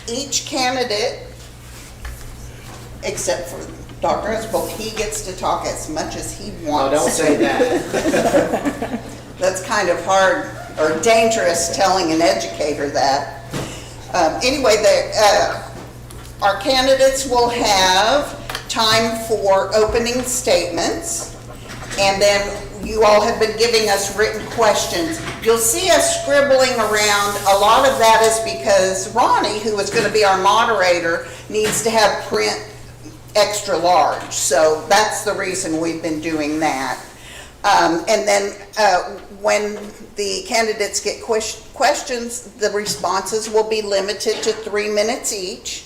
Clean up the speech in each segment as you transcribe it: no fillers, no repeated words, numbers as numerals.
Each candidate, except for Dr. Espold, he gets to talk as much as he wants. Oh, don't say that. That's kind of hard or dangerous telling an educator that. Anyway, our candidates will have time for opening statements, and then you all have been giving us written questions. You'll see us scribbling around. A lot of that is because Ronnie, who is going to be our moderator, needs to have print extra large. So that's the reason we've been doing that. And then when the candidates get questions, the responses will be limited to 3 minutes each.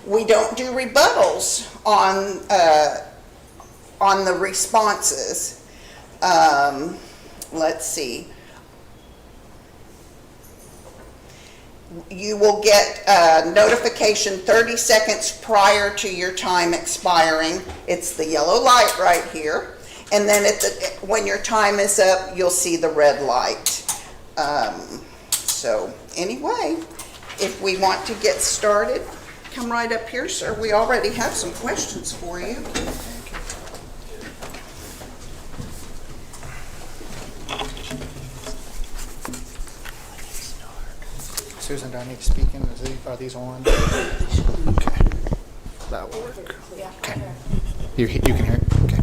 We don't do rebuttals on the responses. Let's see. You will get a notification 30 seconds prior to your time expiring. It's the yellow light right here. And then when your time is up, you'll see the red light. So anyway, if we want to get started, come right up here, sir. We already have some questions for you. Susan, do I need to speak in? Are these on? Okay. That will work. Okay. You can hear it? Okay.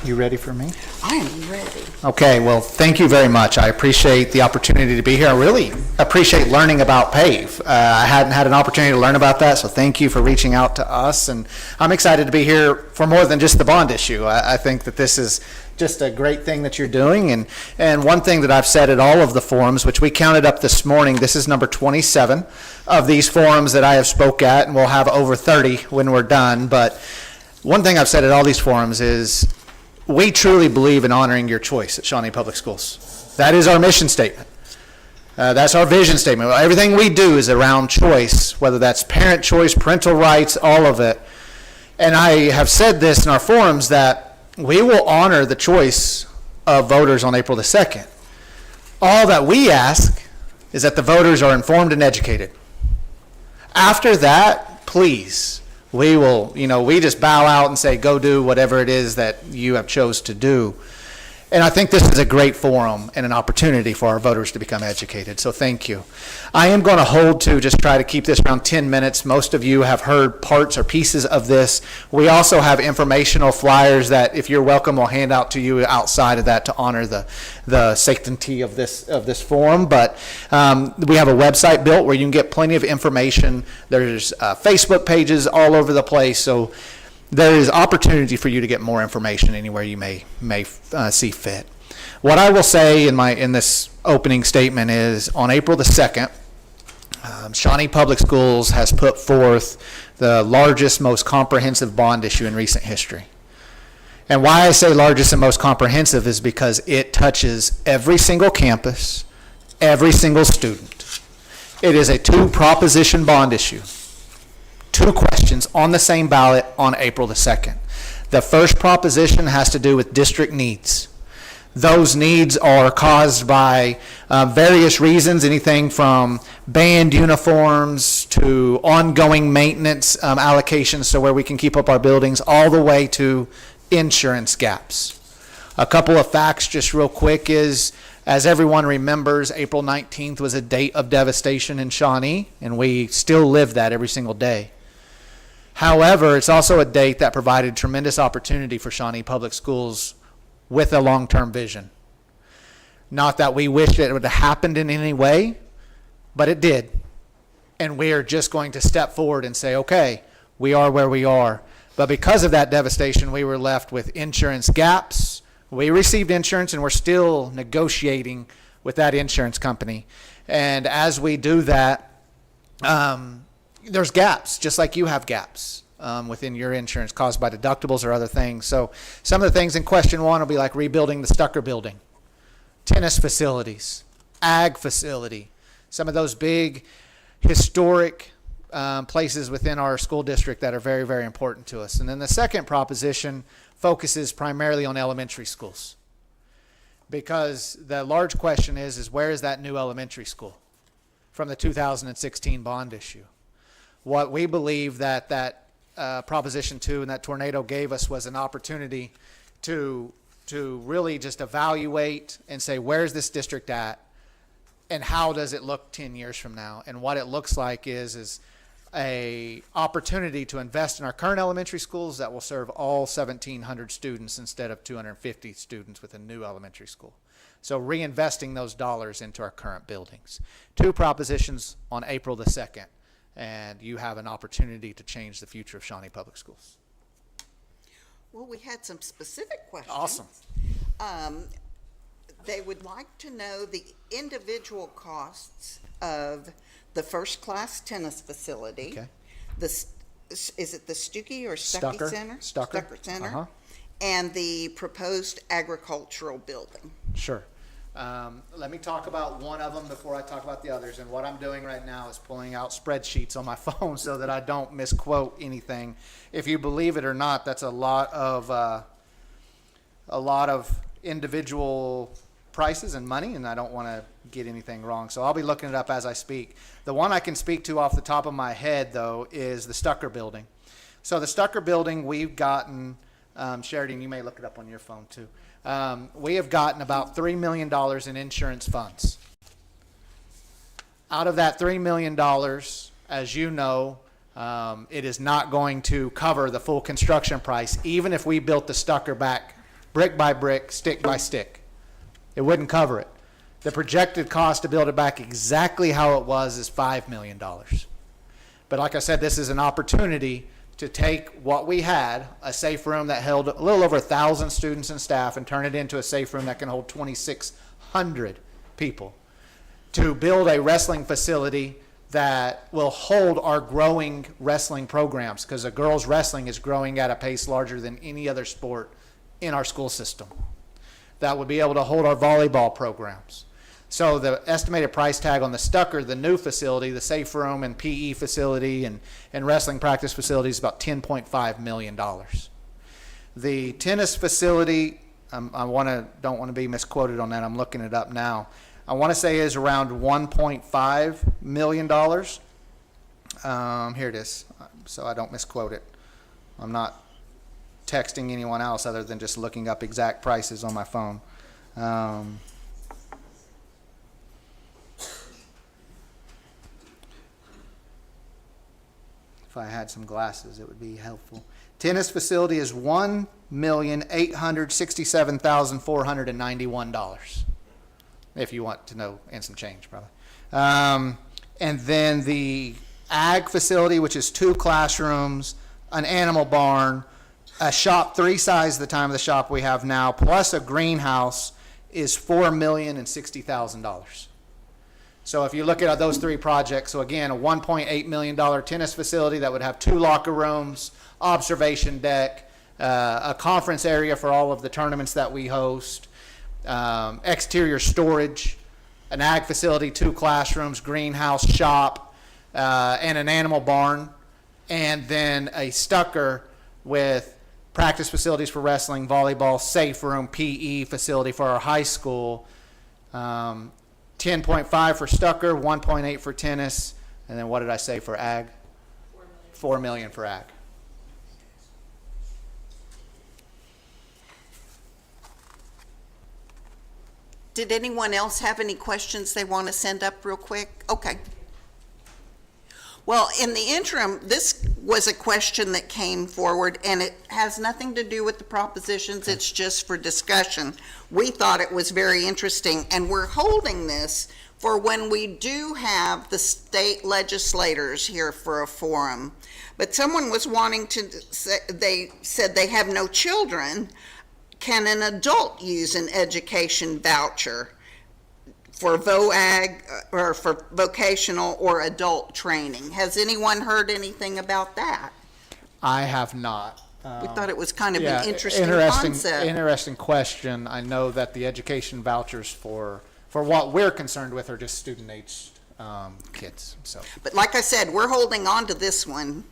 You ready for me? I am ready. Okay, well, thank you very much. I appreciate the opportunity to be here. I really appreciate learning about PAVE. I hadn't had an opportunity to learn about that, so thank you for reaching out to us. And I'm excited to be here for more than just the bond issue. I think that this is just a great thing that you're doing. And one thing that I've said at all of the forums, which we counted up this morning, this is number 27 of these forums that I have spoke at, and we'll have over 30 when we're done. But one thing I've said at all these forums is we truly believe in honoring your choice at Shawnee Public Schools. That is our mission statement. That's our vision statement. Everything we do is around choice, whether that's parent choice, parental rights, all of it. And I have said this in our forums that we will honor the choice of voters on April the 2nd. All that we ask is that the voters are informed and educated. After that, please, we will, we just bow out and say, go do whatever it is that you have chose to do. And I think this is a great forum and an opportunity for our voters to become educated. So thank you. I am going to hold to just try to keep this around 10 minutes. Most of you have heard parts or pieces of this. We also have informational flyers that, if you're welcome, we'll hand out to you outside of that to honor the sanctity of this forum. But we have a website built where you can get plenty of information. There's Facebook pages all over the place. So there is opportunity for you to get more information anywhere you may see fit. What I will say in this opening statement is, on April the 2nd, Shawnee Public Schools has put forth the largest, most comprehensive bond issue in recent history. And why I say largest and most comprehensive is because it touches every single campus, every single student. It is a 2-proposition bond issue. 2 questions on the same ballot on April the 2nd. The first proposition has to do with district needs. Those needs are caused by various reasons, anything from band uniforms to ongoing maintenance allocations, so where we can keep up our buildings, all the way to insurance gaps. A couple of facts just real quick is, as everyone remembers, April 19th was a date of devastation in Shawnee, and we still live that every single day. However, it's also a date that provided tremendous opportunity for Shawnee Public Schools with a long-term vision. Not that we wished it would have happened in any way, but it did. And we are just going to step forward and say, okay, we are where we are. But because of that devastation, we were left with insurance gaps. We received insurance, and we're still negotiating with that insurance company. And as we do that, there's gaps, just like you have gaps within your insurance caused by deductibles or other things. So some of the things in question 1 will be like rebuilding the Stucker building, tennis facilities, ag facility, some of those big historic places within our school district that are very, very important to us. And then the second proposition focuses primarily on elementary schools, because the large question is where is that new elementary school? from the 2016 bond issue. What we believe that Proposition 2 and that tornado gave us was an opportunity to really just evaluate and say, where's this district at, and how does it look 10 years from now? And what it looks like is a opportunity to invest in our current elementary schools that will serve all 1,700 students instead of 250 students with a new elementary school. So reinvesting those dollars into our current buildings. 2 propositions on April the 2nd, and you have an opportunity to change the future of Shawnee Public Schools. Well, we had some specific questions. Awesome. They would like to know the individual costs of the first-class tennis facility. Okay. Is it the Stuckey or Stuckey Center? Stucker Center. Uh-huh. And the proposed agricultural building. Sure. Let me talk about one of them before I talk about the others. And what I'm doing right now is pulling out spreadsheets on my phone so that I don't misquote anything. If you believe it or not, that's a lot of individual prices and money, and I don't want to get anything wrong. So I'll be looking it up as I speak. The one I can speak to off the top of my head, though, is the Stucker building. So the Stucker building, we've gotten, Sheridan, you may look it up on your phone too. We have gotten about $3 million in insurance funds. Out of that $3 million, as you know, it is not going to cover the full construction price, even if we built the Stucker back brick by brick, stick by stick. It wouldn't cover it. The projected cost to build it back exactly how it was is $5 million. But like I said, this is an opportunity to take what we had, a safe room that held a little over 1,000 students and staff, and turn it into a safe room that can hold 2,600 people, to build a wrestling facility that will hold our growing wrestling programs, because the girls wrestling is growing at a pace larger than any other sport in our school system. That would be able to hold our volleyball programs. So the estimated price tag on the Stucker, the new facility, the safe room and PE facility and wrestling practice facility, is about $10.5 million. The tennis facility, don't want to be misquoted on that. I'm looking it up now. I want to say is around $1.5 million. Here it is, so I don't misquote it. I'm not texting anyone else other than just looking up exact prices on my phone. If I had some glasses, it would be helpful. Tennis facility is $1,867,491. If you want to know, and some change probably. And then the ag facility, which is 2 classrooms, an animal barn, a shop 3 size the time of the shop we have now, plus a greenhouse, is $4,060,000. So if you look at those 3 projects, so again, a $1.8 million tennis facility that would have 2 locker rooms, observation deck, a conference area for all of the tournaments that we host, exterior storage, an ag facility, 2 classrooms, greenhouse, shop, and an animal barn, and then a Stucker with practice facilities for wrestling, volleyball, safe room, PE facility for our high school. 10.5 for Stucker, 1.8 for tennis, and then what did I say for ag? $4 million for ag. Did anyone else have any questions they want to send up real quick? Okay. Well, in the interim, this was a question that came forward, and it has nothing to do with the propositions. It's just for discussion. We thought it was very interesting, and we're holding this for when we do have the state legislators here for a forum. But someone was wanting to say, they said they have no children. Can an adult use an education voucher for VOAG or for vocational or adult training? Has anyone heard anything about that? I have not. We thought it was kind of an interesting concept. Interesting question. I know that the education vouchers for what we're concerned with are just student-aged kids. So, but like I said, we're holding on to this one.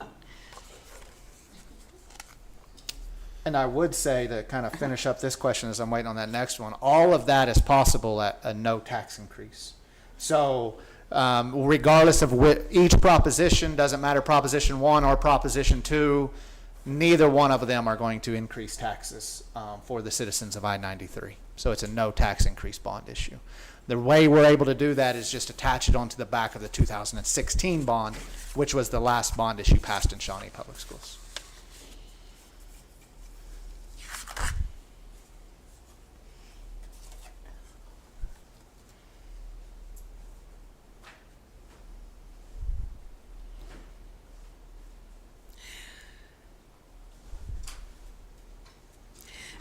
And I would say, to kind of finish up this question as I'm waiting on that next one, all of that is possible at a no tax increase. So regardless of each proposition, doesn't matter Proposition 1 or Proposition 2, neither one of them are going to increase taxes for the citizens of I-93. So it's a no tax increase bond issue. The way we're able to do that is just attach it onto the back of the 2016 bond, which was the last bond issue passed in Shawnee Public Schools.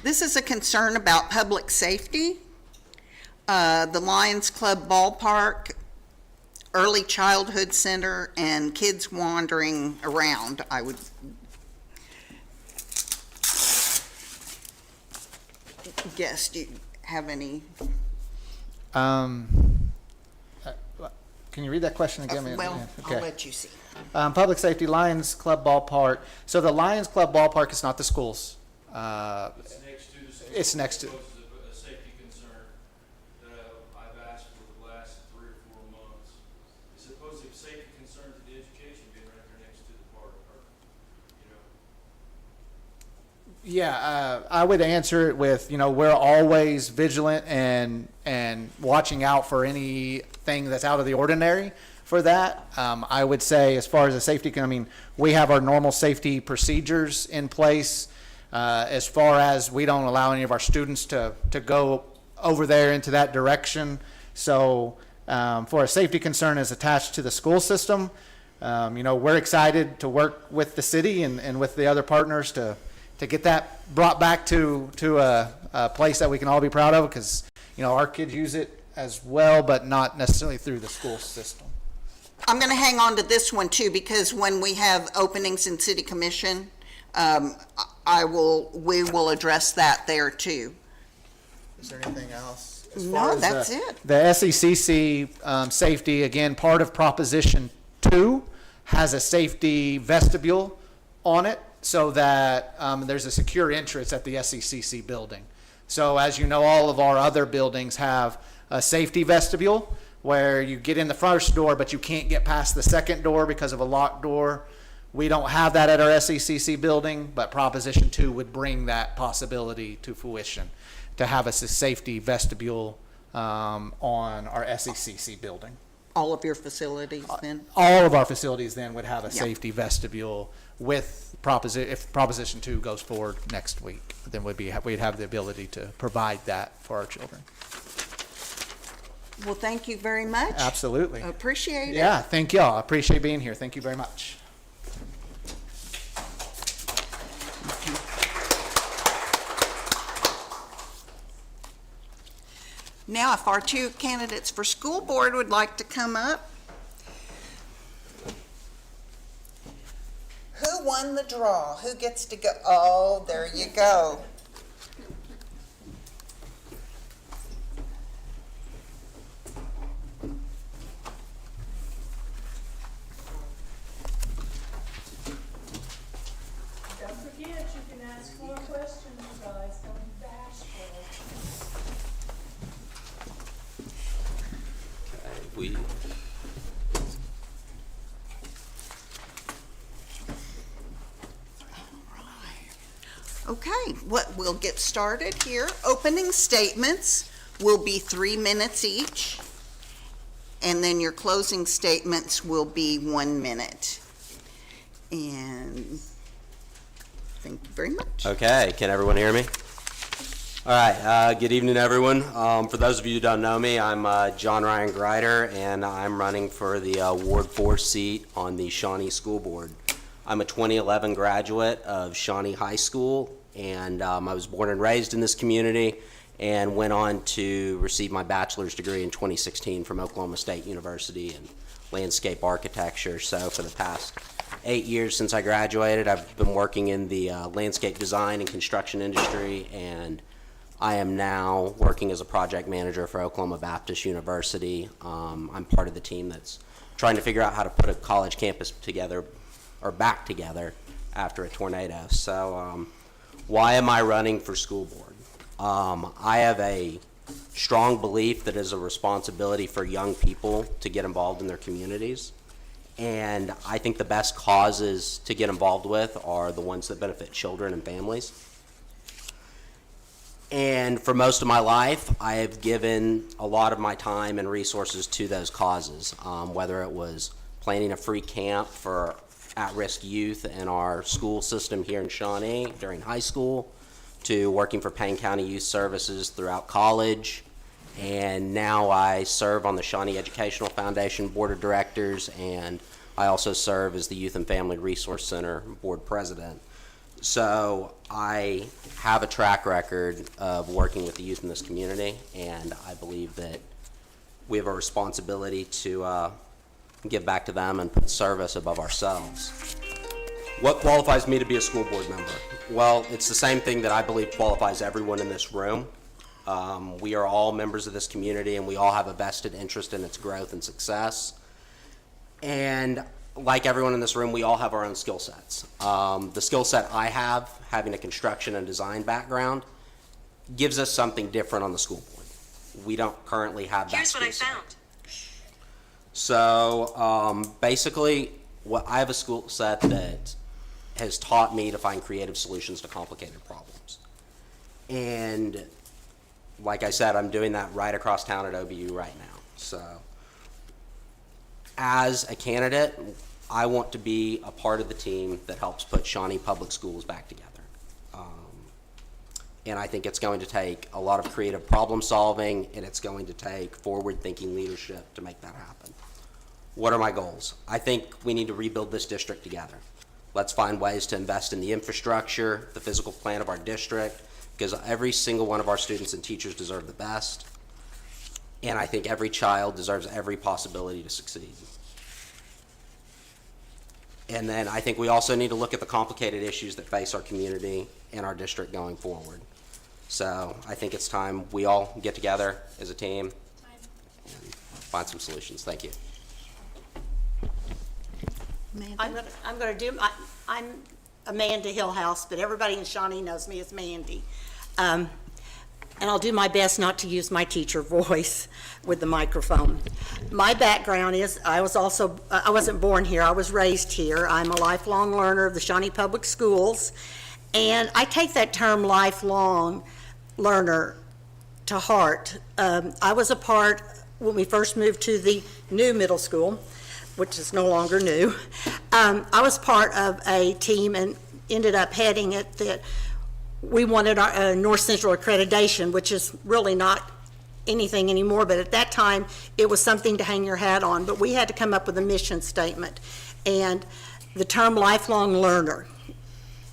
This is a concern about public safety. The Lions Club ballpark, early childhood center, and kids wandering around. I would guess, do you have any? Can you read that question again? Well, Okay. I'll let you see. Public safety, Lions Club ballpark. So the Lions Club ballpark is not the schools. It's next to the school. It's next to- It poses a safety concern that I've asked for the last 3 or 4 months. It's supposed to be a safety concern to the education being right there next to the park, or, you know. Yeah, I would answer it with, we're always vigilant and watching out for anything that's out of the ordinary for that. I would say as far as the safety, we have our normal safety procedures in place. As far as we don't allow any of our students to go over there into that direction. So for a safety concern is attached to the school system, we're excited to work with the city and with the other partners to get that brought back to a place that we can all be proud of, because, our kids use it as well, but not necessarily through the school system. I'm going to hang on to this one too, because when we have openings in city commission, we will address that there too. Is there anything else? No, that's it. The SECC safety, again, part of Proposition 2 has a safety vestibule on it so that there's a secure entrance at the SECC building. So as you know, all of our other buildings have a safety vestibule where you get in the first door, but you can't get past the second door because of a locked door. We don't have that at our SECC building, but Proposition 2 would bring that possibility to fruition, to have a safety vestibule on our SECC building. All of your facilities then? All of our facilities then would have a Yep. safety vestibule with if Proposition 2 goes forward next week, then we'd have the ability to provide that for our children. Well, thank you very much. Absolutely. Appreciate it. Yeah, thank y'all. I appreciate being here. Thank you very much. Now, if our 2 candidates for school board would like to come up. Who won the draw? Who gets to go? Oh, there you go. Don't forget, you can ask more questions, you guys. Don't be bashful. We Okay, we'll get started here. Opening statements will be 3 minutes each, and then your closing statements will be 1 minute. And thank you very much. Okay, can everyone hear me? All right, good evening, everyone. For those of you who don't know me, I'm John Ryan Greider, and I'm running for the Ward 4 seat on the Shawnee School Board. I'm a 2011 graduate of Shawnee High School, and I was born and raised in this community and went on to receive my bachelor's degree in 2016 from Oklahoma State University in landscape architecture. So for the past 8 years since I graduated, I've been working in the landscape design and construction industry, and I am now working as a project manager for Oklahoma Baptist University. I'm part of the team that's trying to figure out how to put a college campus together, or back together, after a tornado. So why am I running for school board? I have a strong belief that it is a responsibility for young people to get involved in their communities. And I think the best causes to get involved with are the ones that benefit children and families. And for most of my life, I have given a lot of my time and resources to those causes, whether it was planning a free camp for at-risk youth in our school system here in Shawnee during high school, to working for Payne County Youth Services throughout college, and now I serve on the Shawnee Educational Foundation Board of Directors, and I also serve as the Youth and Family Resource Center Board President. So I have a track record of working with the youth in this community, and I believe that we have a responsibility to give back to them and put service above ourselves. What qualifies me to be a school board member? Well, it's the same thing that I believe qualifies everyone in this room. We are all members of this community, and we all have a vested interest in its growth and success. And like everyone in this room, we all have our own skill sets. The skill set I have, having a construction and design background, gives us something different on the school board. We don't currently have that. Here's what I found. So basically, I have a skill set that has taught me to find creative solutions to complicated problems. And like I said, I'm doing that right across town at OBU right now. So as a candidate, I want to be a part of the team that helps put Shawnee Public Schools back together. And I think it's going to take a lot of creative problem solving, and it's going to take forward-thinking leadership to make that happen. What are my goals? I think we need to rebuild this district together. Let's find ways to invest in the infrastructure, the physical plan of our district, because every single one of our students and teachers deserve the best. And I think every child deserves every possibility to succeed. And then I think we also need to look at the complicated issues that face our community and our district going forward. So I think it's time we all get together as a team and find some solutions. Thank you. I'm gonna do, I'm Amanda Hillhouse, but everybody in Shawnee knows me as Mandy. And I'll do my best not to use my teacher voice with the microphone. My background is, I wasn't born here, I was raised here. I'm a lifelong learner of the Shawnee Public Schools, and I take that term lifelong learner to heart. I was a part, when we first moved to the new middle school, which is no longer new, I was part of a team and ended up heading it that we wanted our North Central accreditation, which is really not anything anymore, but at that time it was something to hang your hat on. But we had to come up with a mission statement, and the term lifelong learner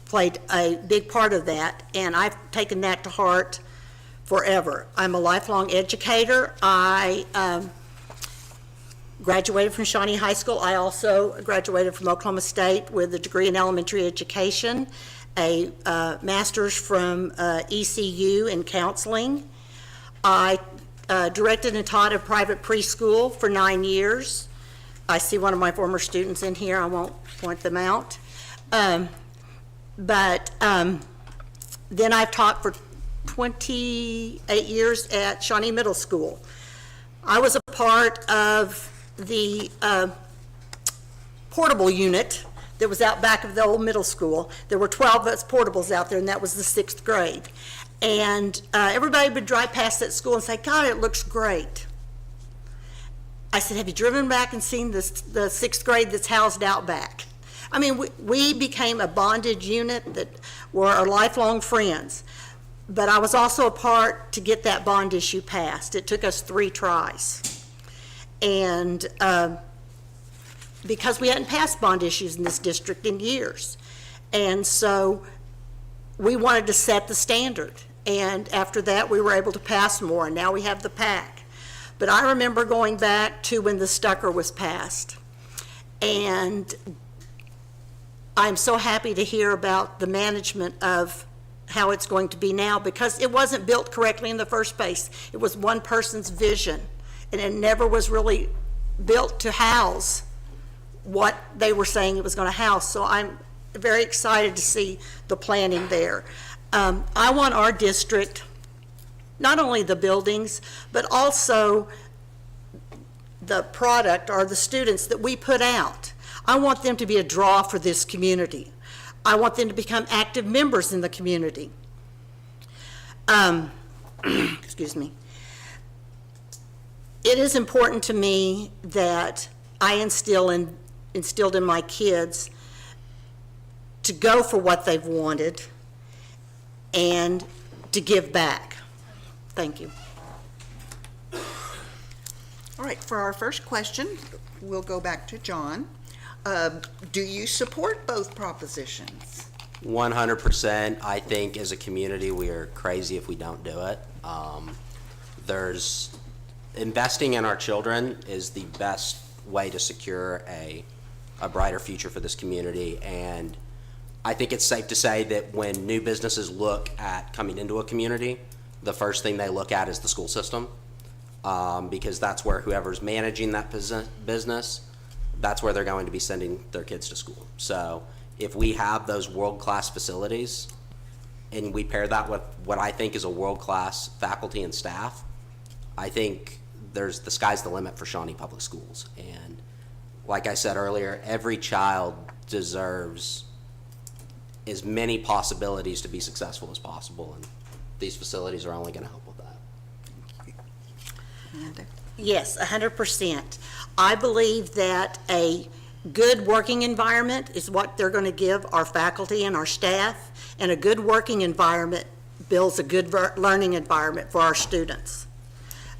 played a big part of that, and I've taken that to heart forever. I'm a lifelong educator. I graduated from Shawnee High School. I also graduated from Oklahoma State with a degree in elementary education, a master's from ECU in counseling. I directed and taught a private preschool for 9 years. I see one of my former students in here. I won't point them out. But then I've taught for 28 years at Shawnee Middle School. I was a part of the portable unit that was out back of the old middle school. There were 12 of us portables out there, and that was the 6th grade. And everybody would drive past that school and say, God, it looks great. I said, have you driven back and seen the 6th grade that's housed out back? I mean, we became a bonded unit that were our lifelong friends. But I was also a part to get that bond issue passed. It took us 3 tries. And because we hadn't passed bond issues in this district in years. And so we wanted to set the standard. And after that, we were able to pass more, and now we have the PAC. But I remember going back to when the Stucker was passed. And I'm so happy to hear about the management of how it's going to be now, because it wasn't built correctly in the first place. It was one person's vision, and it never was really built to house what they were saying it was going to house. So I'm very excited to see the planning there. I want our district not only the buildings, but also the product or the students that we put out. I want them to be a draw for this community. I want them to become active members in the community. Excuse me. It is important to me that I instilled in my kids to go for what they've wanted and to give back. Thank you. All right, for our first question, we'll go back to John. Do you support both propositions? 100%. I think as a community, we are crazy if we don't do it. Investing in our children is the best way to secure a brighter future for this community. And I think it's safe to say that when new businesses look at coming into a community, the first thing they look at is the school system, because that's where whoever's managing that business, that's where they're going to be sending their kids to school. So if we have those world-class facilities and we pair that with what I think is a world-class faculty and staff, I think the sky's the limit for Shawnee Public Schools. And like I said earlier, every child deserves as many possibilities to be successful as possible, and these facilities are only going to help with that. Amanda? Yes, 100%. I believe that a good working environment is what they're going to give our faculty and our staff, and a good working environment builds a good learning environment for our students.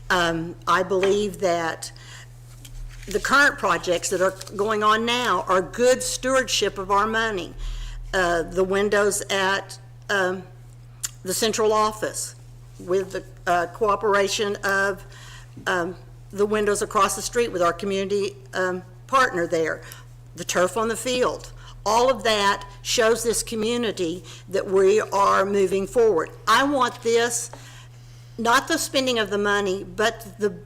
I believe that the current projects that are going on now are good stewardship of our money. The windows at the central office with the cooperation of the windows across the street with our community partner there, the turf on the field. All of that shows this community that we are moving forward. I want this, not the spending of the money, but the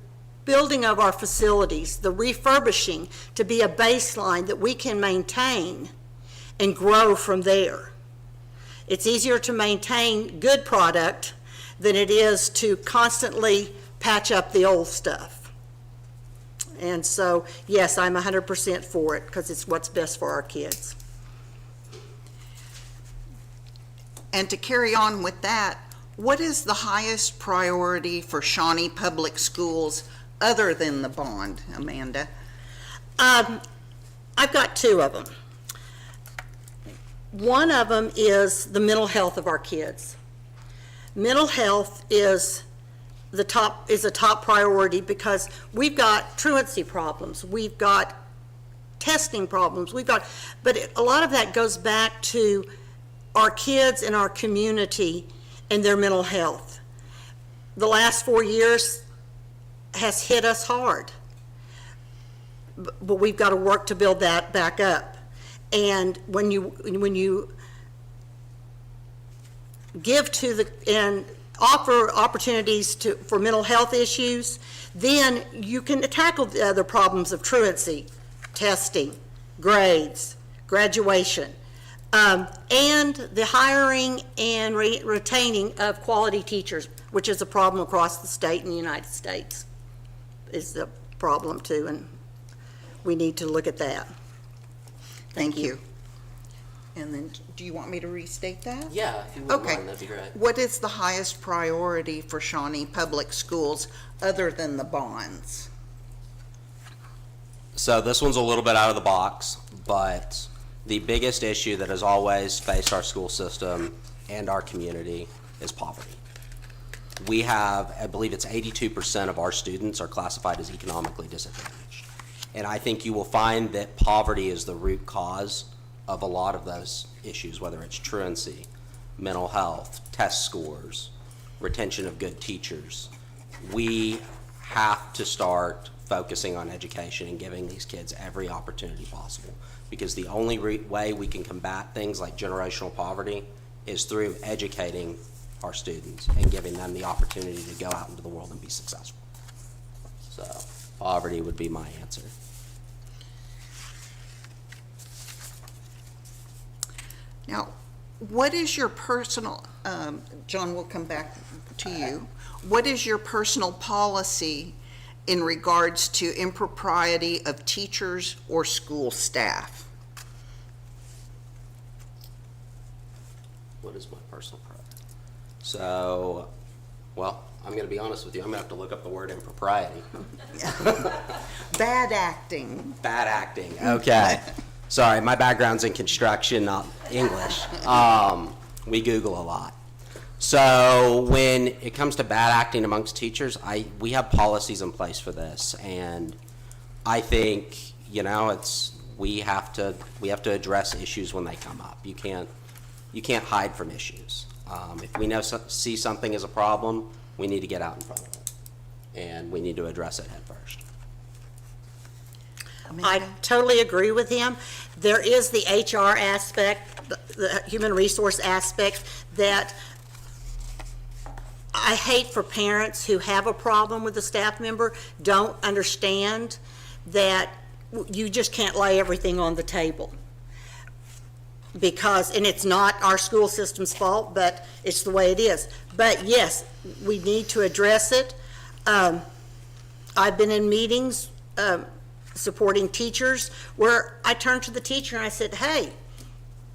building of our facilities, the refurbishing, to be a baseline that we can maintain and grow from there. It's easier to maintain good product than it is to constantly patch up the old stuff. And so, yes, I'm 100% for it because it's what's best for our kids. And to carry on with that, what is the highest priority for Shawnee Public Schools other than the bond, Amanda? I've got two of them. One of them is the mental health of our kids. Mental health is a top priority because we've got truancy problems, we've got testing problems, but a lot of that goes back to our kids and our community and their mental health. The last 4 years has hit us hard, but we've got to work to build that back up. And when you give to and offer opportunities for mental health issues, then you can tackle the other problems of truancy, testing, grades, graduation, and the hiring and retaining of quality teachers, which is a problem across the state in the United States, is the problem too, and we need to look at that. Thank you. And then, do you want me to restate that? Yeah, if you wouldn't Okay. mind, that'd be great. What is the highest priority for Shawnee Public Schools other than the bonds? So this one's a little bit out of the box, but the biggest issue that has always faced our school system and our community is poverty. We have, I believe it's 82% of our students are classified as economically disadvantaged. And I think you will find that poverty is the root cause of a lot of those issues, whether it's truancy, mental health, test scores, retention of good teachers. We have to start focusing on education and giving these kids every opportunity possible, because the only way we can combat things like generational poverty is through educating our students and giving them the opportunity to go out into the world and be successful. So poverty would be my answer. Now, what is your personal John, we'll come back to you. What is your personal policy in regards to impropriety of teachers or school staff? What is my personal priority? So, well, I'm going to be honest with you. I'm going to have to look up the word impropriety. Bad acting. Bad acting. Okay. Sorry, my background's in construction, not English. We Google a lot. So when it comes to bad acting amongst teachers, we have policies in place for this, and I think we have to address issues when they come up. You can't hide from issues. If we see something as a problem, we need to get out in front of it, and we need to address it head first. I totally agree with him. There is the HR aspect, the human resource aspect, that I hate for parents who have a problem with a staff member, don't understand that you just can't lay everything on the table. Because, and it's not our school system's fault, but it's the way it is. But yes, we need to address it. I've been in meetings supporting teachers where I turned to the teacher and I said, hey,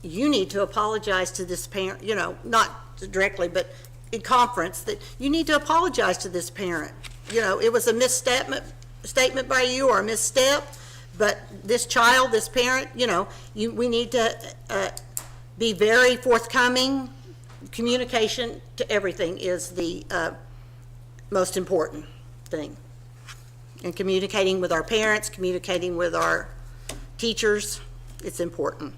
you need to apologize to this parent, not directly, but in conference, that you need to apologize to this parent. It was a misstatement by you or a misstep, but this child, this parent, we need to be very forthcoming. Communication to everything is the most important thing. And communicating with our parents, communicating with our teachers, it's important.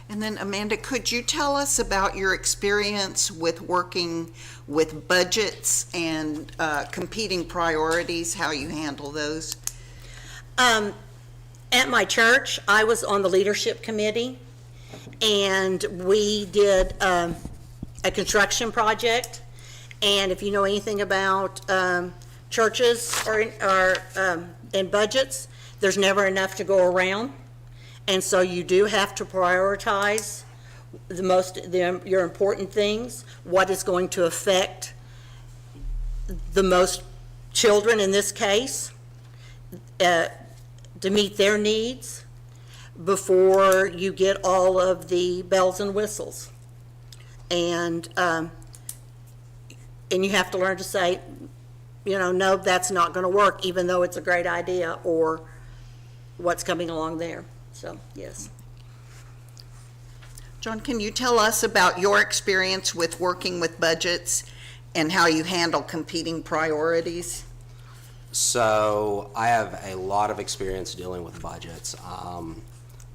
And then Amanda, could you tell us about your experience with working with budgets and competing priorities, how you handle those? At my church, I was on the leadership committee, and we did a construction project. And if you know anything about churches and budgets, there's never enough to go around. And so you do have to prioritize your important things, what is going to affect the most children in this case, to meet their needs before you get all of the bells and whistles. And you have to learn to say, no, that's not going to work, even though it's a great idea, or what's coming along there. So, yes. John, can you tell us about your experience with working with budgets and how you handle competing priorities? So I have a lot of experience dealing with budgets.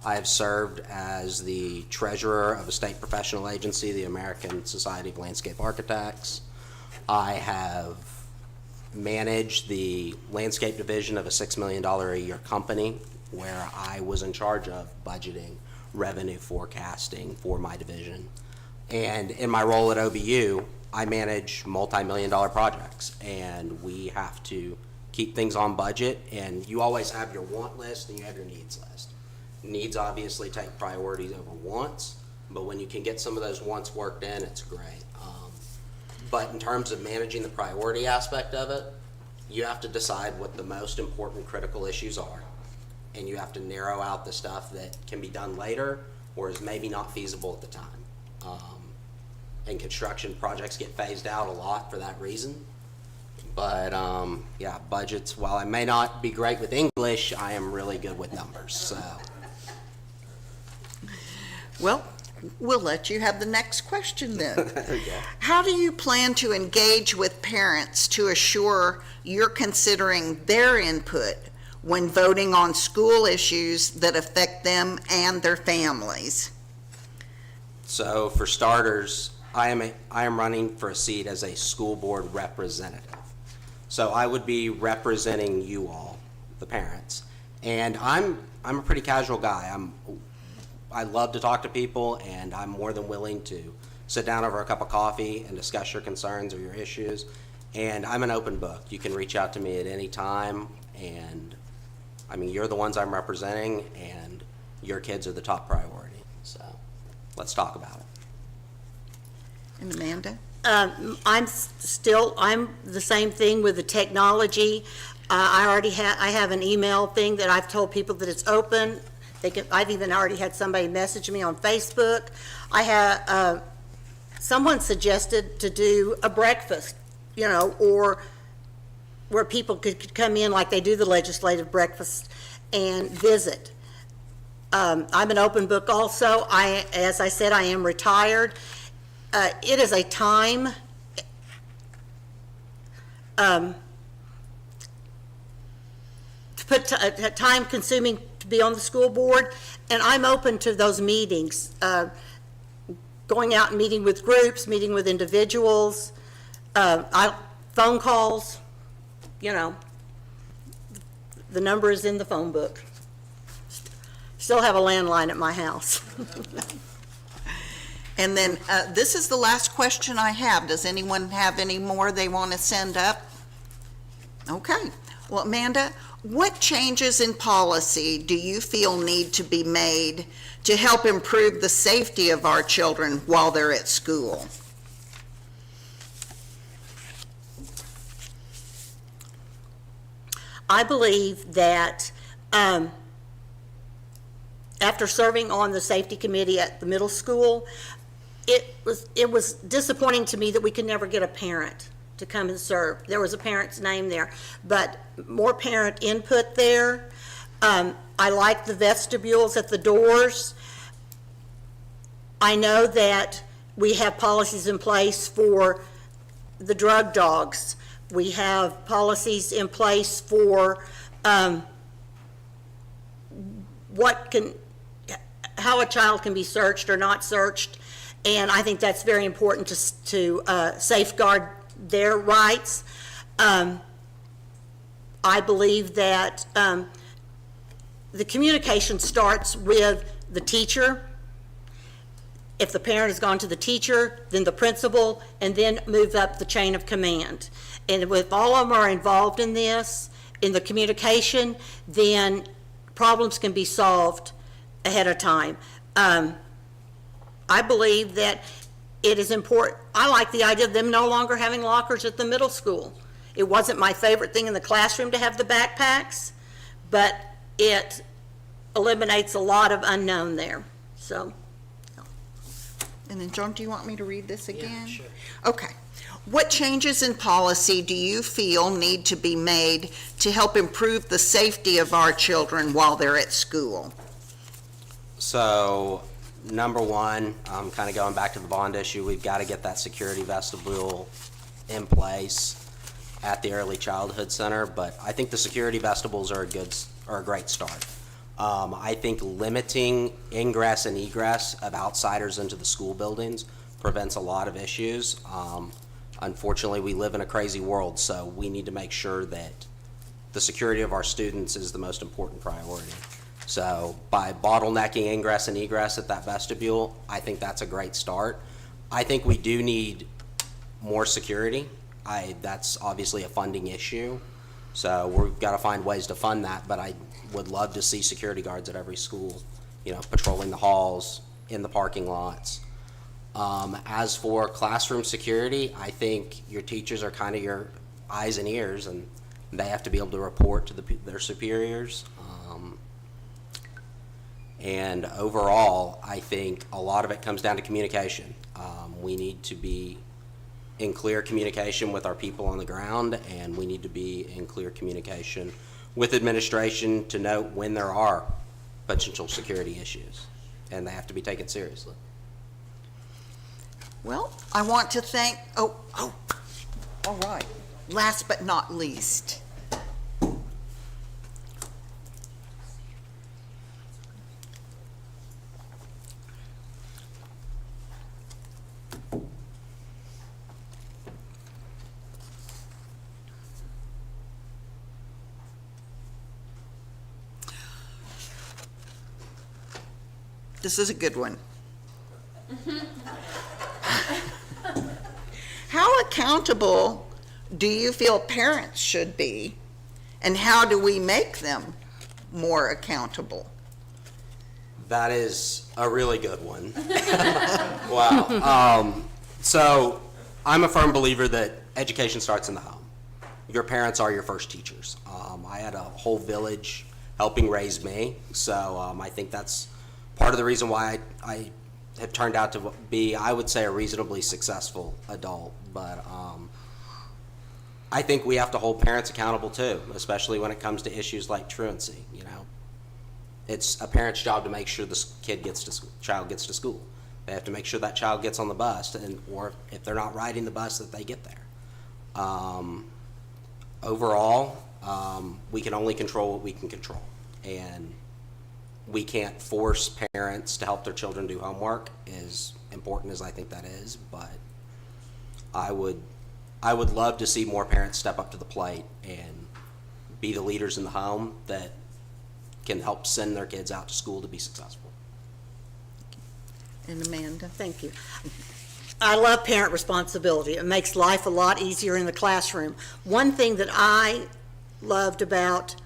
I have served as the treasurer of a state professional agency, the American Society of Landscape Architects. I have managed the landscape division of a $6 million a year company, where I was in charge of budgeting, revenue forecasting for my division. And in my role at OBU, I manage multi-million-dollar projects, and we have to keep things on budget, and you always have your want list and you have your needs list. Needs obviously take priorities over wants, but when you can get some of those wants worked in, it's great. But in terms of managing the priority aspect of it, you have to decide what the most important critical issues are, and you have to narrow out the stuff that can be done later or is maybe not feasible at the time. And construction projects get phased out a lot for that reason. But yeah, budgets, while I may not be great with English, I am really good with numbers, so. Well, we'll let you have the next question then. Okay. How do you plan to engage with parents to assure you're considering their input when voting on school issues that affect them and their families? So for starters, I am running for a seat as a school board representative. So I would be representing you all, the parents. And I'm a pretty casual guy. I love to talk to people, and I'm more than willing to sit down over a cup of coffee and discuss your concerns or your issues. And I'm an open book. You can reach out to me at any time, and I mean, you're the ones I'm representing, and your kids are the top priority. So let's talk about it. And Amanda? I'm the same thing with the technology. I have an email thing that I've told people that it's open. I've even already had somebody message me on Facebook. Someone suggested to do a breakfast, or where people could come in like they do the legislative breakfast and visit. I'm an open book also. As I said, I am retired. It is a time time consuming to be on the school board, and I'm open to those meetings, going out and meeting with groups, meeting with individuals, phone calls, the number is in the phone book. Still have a landline at my house. And then, this is the last question I have. Does anyone have any more they want to send up? Okay. Well, Amanda, what changes in policy do you feel need to be made to help improve the safety of our children while they're at school? I believe that after serving on the safety committee at the middle school, it was disappointing to me that we could never get a parent to come and serve. There was a parent's name there, but more parent input there. I like the vestibules at the doors. I know that we have policies in place for the drug dogs. We have policies in place for how a child can be searched or not searched, and I think that's very important to safeguard their rights. I believe that the communication starts with the teacher. If the parent has gone to the teacher, then the principal, and then move up the chain of command. And if all of them are involved in this, in the communication, then problems can be solved ahead of time. I believe that it is important. I like the idea of them no longer having lockers at the middle school. It wasn't my favorite thing in the classroom to have the backpacks, but it eliminates a lot of unknown there. So. And then, John, do you want me to read this again? Yeah, sure. Okay. What changes in policy do you feel need to be made to help improve the safety of our children while they're at school? So, number one, kind of going back to the bond issue, we've got to get that security vestibule in place at the Early Childhood Center, but I think the security vestibules are a great start. I think limiting ingress and egress of outsiders into the school buildings prevents a lot of issues. Unfortunately, we live in a crazy world, so we need to make sure that the security of our students is the most important priority. So by bottlenecking ingress and egress at that vestibule, I think that's a great start. I think we do need more security. That's obviously a funding issue. So we've got to find ways to fund that, but I would love to see security guards at every school, patrolling the halls, in the parking lots. As for classroom security, I think your teachers are kind of your eyes and ears, and they have to be able to report to their superiors. And overall, I think a lot of it comes down to communication. We need to be in clear communication with our people on the ground, and we need to be in clear communication with administration to know when there are potential security issues, and they have to be taken seriously. Well, I want to thank, all right. Last but not least, this is a good one. How accountable do you feel parents should be, and how do we make them more accountable? That is a really good one. Wow. So I'm a firm believer that education starts in the home. Your parents are your first teachers. I had a whole village helping raise me, so I think that's part of the reason why I have turned out to be, I would say, a reasonably successful adult. But I think we have to hold parents accountable too, especially when it comes to issues like truancy. You know, it's a parent's job to make sure this child gets to school. They have to make sure that child gets on the bus, or if they're not riding the bus, that they get there. Overall, we can only control what we can control, and we can't force parents to help their children do homework, as important as I think that is. But I would love to see more parents step up to the plate and be the leaders in the home that can help send their kids out to school to be successful. And Amanda? Thank you. I love parent responsibility. It makes life a lot easier in the classroom. One thing that I loved about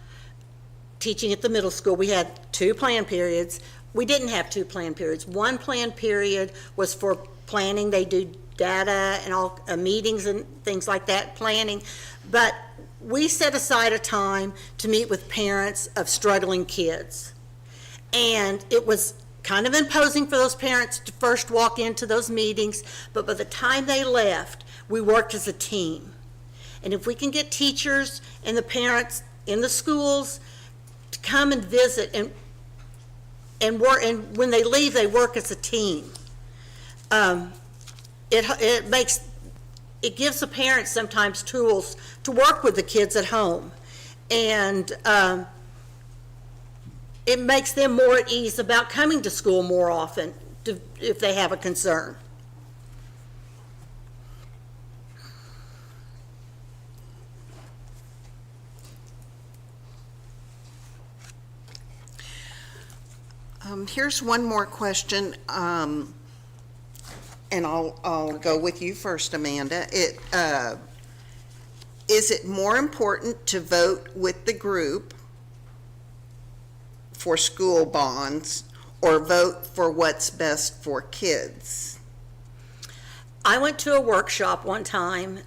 teaching at the middle school, we had 2 planned periods. We didn't have 2 planned periods. One planned period was for planning. They do data and all meetings and things like that, planning. But we set aside a time to meet with parents of struggling kids. And it was kind of imposing for those parents to first walk into those meetings, but by the time they left, we worked as a team. And if we can get teachers and the parents in the schools to come and visit and work, and when they leave, they work as a team. It gives the parents sometimes tools to work with the kids at home, and it makes them more at ease about coming to school more often if they have a concern. Here's one more question, and I'll go with you first, Amanda. Is it more important to vote with the group for school bonds or vote for what's best for kids? I went to a workshop one time,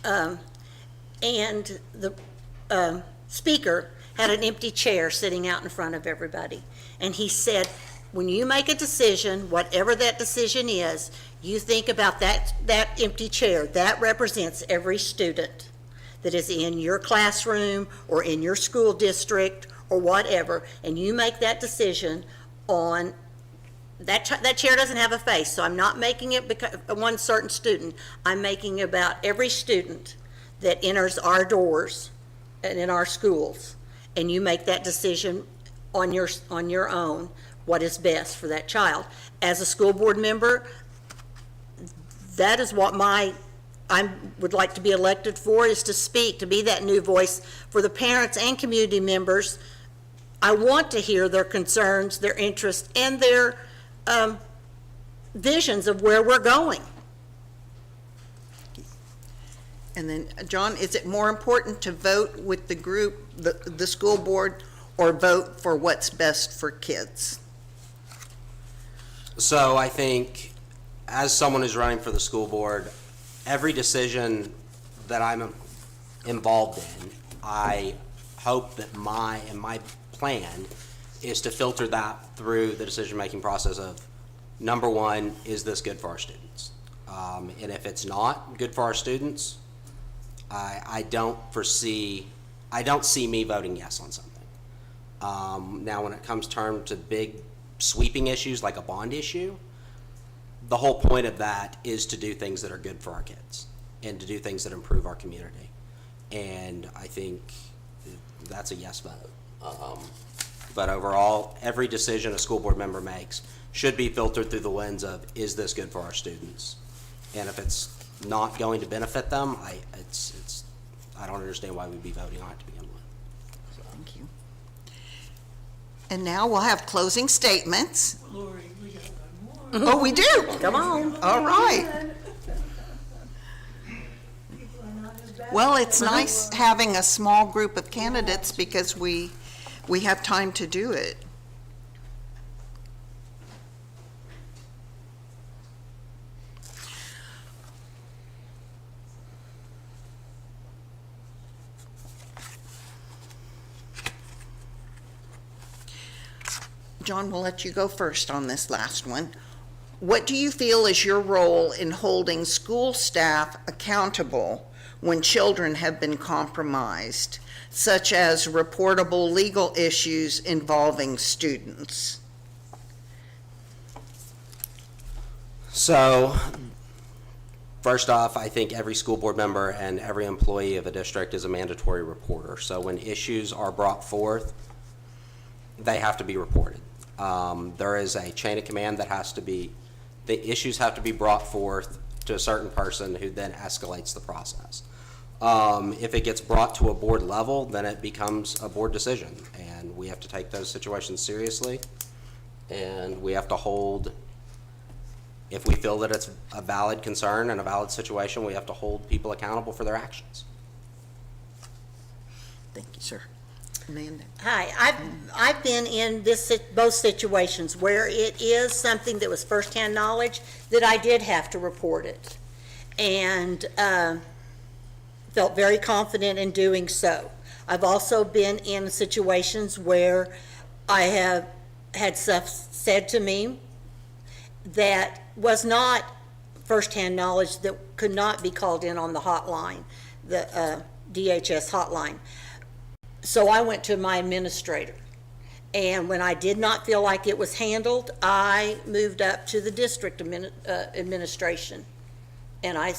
and the speaker had an empty chair sitting out in front of everybody. And he said, when you make a decision, whatever that decision is, you think about that empty chair. That represents every student that is in your classroom or in your school district or whatever, and you make that decision on that chair doesn't have a face, so I'm not making it because one certain student. I'm making about every student that enters our doors and in our schools, and you make that decision on your own, what is best for that child. As a school board member, that is what I would like to be elected for, is to speak, to be that new voice for the parents and community members. I want to hear their concerns, their interests, and their visions of where we're going. And then, John, is it more important to vote with the group, the school board, or vote for what's best for kids? So I think, as someone who's running for the school board, every decision that I'm involved in, I hope that my plan is to filter that through the decision-making process of, number one, is this good for our students? And if it's not good for our students, I don't see me voting yes on something. Now, when it comes to big sweeping issues like a bond issue, the whole point of that is to do things that are good for our kids and to do things that improve our community. And I think that's a yes vote. But overall, every decision a school board member makes should be filtered through the lens of, is this good for our students? And if it's not going to benefit them, I don't understand why we'd be voting on it to begin with. Thank you. And now we'll have closing statements. Lori, we got one more. Oh, we do? Come on. All right. People are not as bad. Well, it's nice having a small group of candidates because we have time to do it. John, we'll let you go first on this last one. What do you feel is your role in holding school staff accountable when children have been compromised, such as reportable legal issues involving students? So, first off, I think every school board member and every employee of a district is a mandatory reporter. So when issues are brought forth, they have to be reported. There is a chain of command that has to be, the issues have to be brought forth to a certain person who then escalates the process. If it gets brought to a board level, then it becomes a board decision, and we have to take those situations seriously, and we have to hold, if we feel that it's a valid concern and a valid situation, we have to hold people accountable for their actions. Thank you, sir. Amanda? Hi, I've been in both situations where it is something that was firsthand knowledge that I did have to report it. And felt very confident in doing so. I've also been in situations where I have had stuff said to me that was not firsthand knowledge, that could not be called in on the hotline, the DHS hotline. So I went to my administrator, and when I did not feel like it was handled, I moved up to the district administration. And I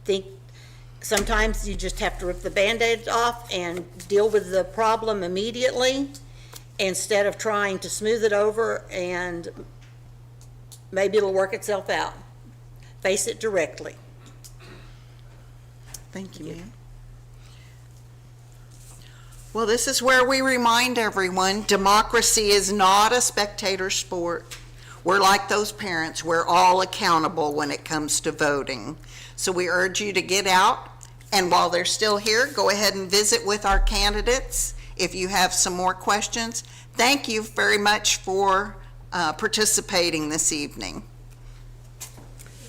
think sometimes you just have to rip the Band-Aid off and deal with the problem immediately instead of trying to smooth it over, and maybe it'll work itself out. Face it directly. Thank you, ma'am. Well, this is where we remind everyone, democracy is not a spectator sport. We're like those parents. We're all accountable when it comes to voting. So we urge you to get out, and while they're still here, go ahead and visit with our candidates if you have some more questions. Thank you very much for participating this evening.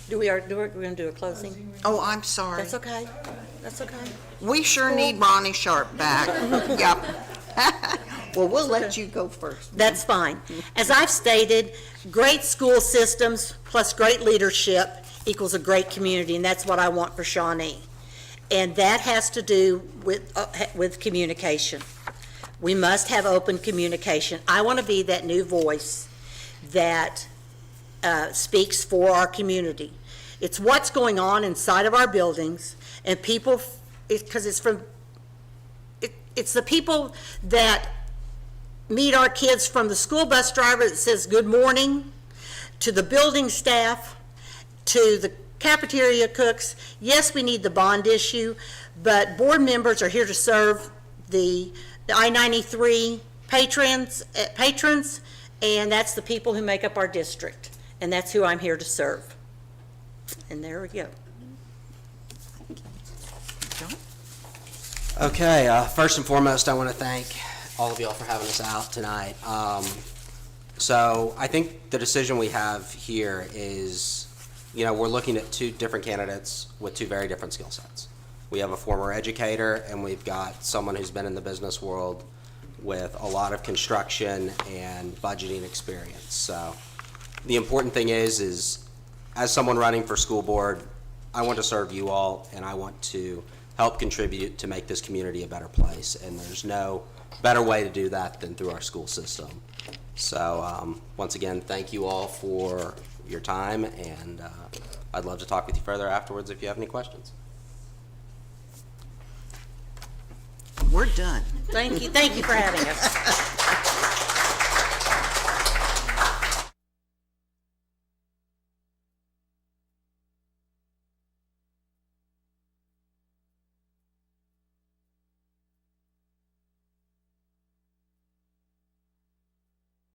We're going to do a closing? Oh, I'm sorry. That's okay. That's okay. We sure need Ronnie Sharp back. Yep. Well, we'll let you go first. That's fine. As I've stated, great school systems plus great leadership equals a great community, and that's what I want for Shawnee. And that has to do with communication. We must have open communication. I want to be that new voice that speaks for our community. It's what's going on inside of our buildings, and people, because it's the people that meet our kids, from the school bus driver that says good morning, to the building staff, to the cafeteria cooks. Yes, we need the bond issue, but board members are here to serve the I-93 patrons, and that's the people who make up our district, and that's who I'm here to serve. And there we go. Okay, first and foremost, I want to thank all of y'all for having us out tonight. So I think the decision we have here is, we're looking at two different candidates with two very different skill sets. We have a former educator, and we've got someone who's been in the business world with a lot of construction and budgeting experience. So the important thing is as someone running for school board, I want to serve you all, and I want to help contribute to make this community a better place. And there's no better way to do that than through our school system. So once again, thank you all for your time, and I'd love to talk with you further afterwards if you have any questions. We're done. Thank you for having us.